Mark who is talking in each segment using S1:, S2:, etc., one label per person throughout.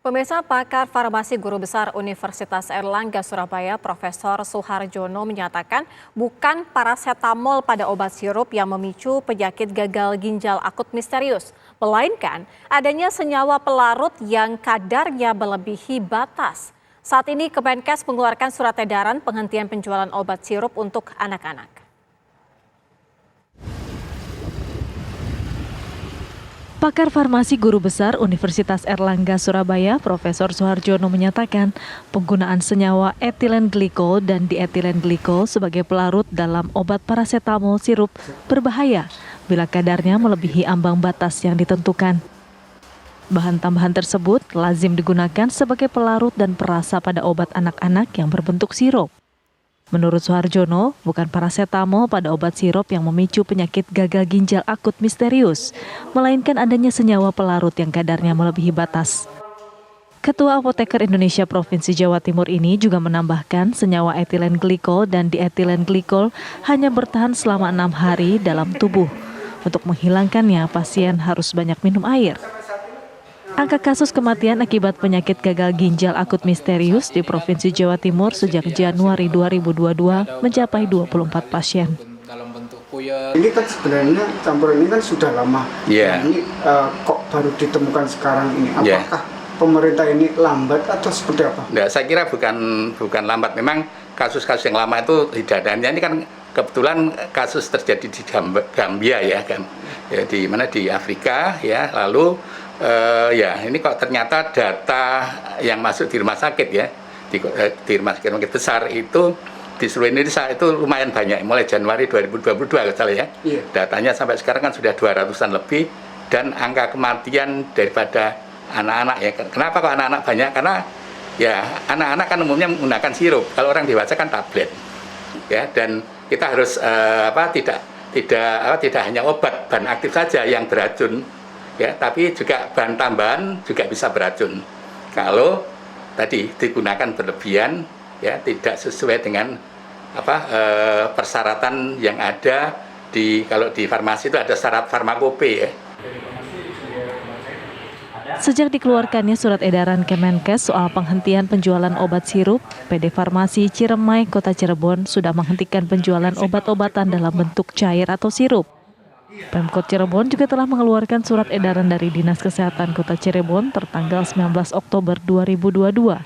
S1: Pemirsa, pakar farmasi Guru Besar Universitas Airlangga Surabaya, Profesor Suharjono menyatakan bukan parasetamol pada obat sirup yang memicu penyakit gagal ginjal akut misterius, melainkan adanya senyawa pelarut yang kadarnya melebihi batas. Saat ini Kemenkes mengeluarkan surat edaran penghentian penjualan obat sirup untuk anak-anak.
S2: Pakar farmasi Guru Besar Universitas Airlangga Surabaya, Profesor Suharjono menyatakan penggunaan senyawa etilen glikol dan dietilen glikol sebagai pelarut dalam obat parasetamol sirup berbahaya bila kadarnya melebihi ambang batas yang ditentukan. Bahan tambahan tersebut lazim digunakan sebagai pelarut dan perasa pada obat anak-anak yang berbentuk sirup. Menurut Suharjono, bukan parasetamol pada obat sirup yang memicu penyakit gagal ginjal akut misterius, melainkan adanya senyawa pelarut yang kadarnya melebihi batas. Ketua Apoteker Indonesia Provinsi Jawa Timur ini juga menambahkan senyawa etilen glikol dan dietilen glikol hanya bertahan selama 6 hari dalam tubuh. Untuk menghilangkannya, pasien harus banyak minum air. Angka kasus kematian akibat penyakit gagal ginjal akut misterius di Provinsi Jawa Timur sejak Januari 2022 mencapai 24 pasien.
S3: Ini kan sebenarnya campuran ini kan sudah lama. Ini kok baru ditemukan sekarang ini? Apakah pemerintah ini lambat atau seperti apa?
S4: Nggak, saya kira bukan lambat. Memang kasus-kasus yang lama itu tidak ada. Ini kan kebetulan kasus terjadi di Gambia ya kan, ya, di mana di Afrika ya. Lalu ini kok ternyata data yang masuk di rumah sakit ya, di rumah sakit besar itu di seluruh Indonesia itu lumayan banyak, mulai Januari 2022 kalau ya. Datanya sampai sekarang kan sudah 200-an lebih, dan angka kematian daripada anak-anak ya. Kenapa kok anak-anak banyak? Karena ya anak-anak kan umumnya menggunakan sirup, kalau orang dewasa kan tablet. Ya, dan kita harus tidak hanya obat bahan aktif saja yang beracun. Ya, tapi juga bahan tambahan juga bisa beracun kalau tadi digunakan berlebihan, ya, tidak sesuai dengan persyaratan yang ada kalau di farmasi itu ada syarat farmakope ya.
S2: Sejak dikeluarkannya surat edaran Kemenkes soal penghentian penjualan obat sirup, PD Farmasi Ciremai Kota Cirebon sudah menghentikan penjualan obat-obatan dalam bentuk cair atau sirup. Pemkot Cirebon juga telah mengeluarkan surat edaran dari Dinas Kesehatan Kota Cirebon tertanggal 19 Oktober 2022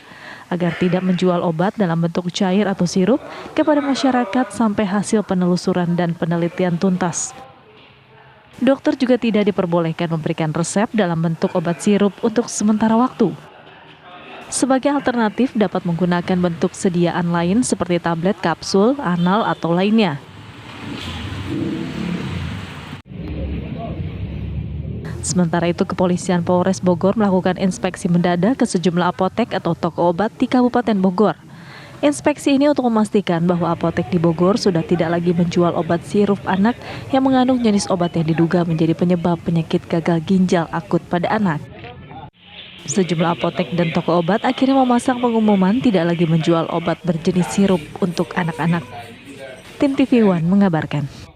S2: agar tidak menjual obat dalam bentuk cair atau sirup kepada masyarakat sampai hasil penelusuran dan penelitian tuntas. Dokter juga tidak diperbolehkan memberikan resep dalam bentuk obat sirup untuk sementara waktu. Sebagai alternatif dapat menggunakan bentuk sediaan lain seperti tablet, kapsul, anal, atau lainnya. Sementara itu, Kepolisian Polres Bogor melakukan inspeksi mendadak ke sejumlah apotek atau toko obat di Kabupaten Bogor. Inspeksi ini untuk memastikan bahwa apotek di Bogor sudah tidak lagi menjual obat sirup anak yang mengandung jenis obat yang diduga menjadi penyebab penyakit gagal ginjal akut pada anak. Sejumlah apotek dan toko obat akhirnya memasang pengumuman tidak lagi menjual obat berjenis sirup untuk anak-anak. Tim TV One mengabarkan.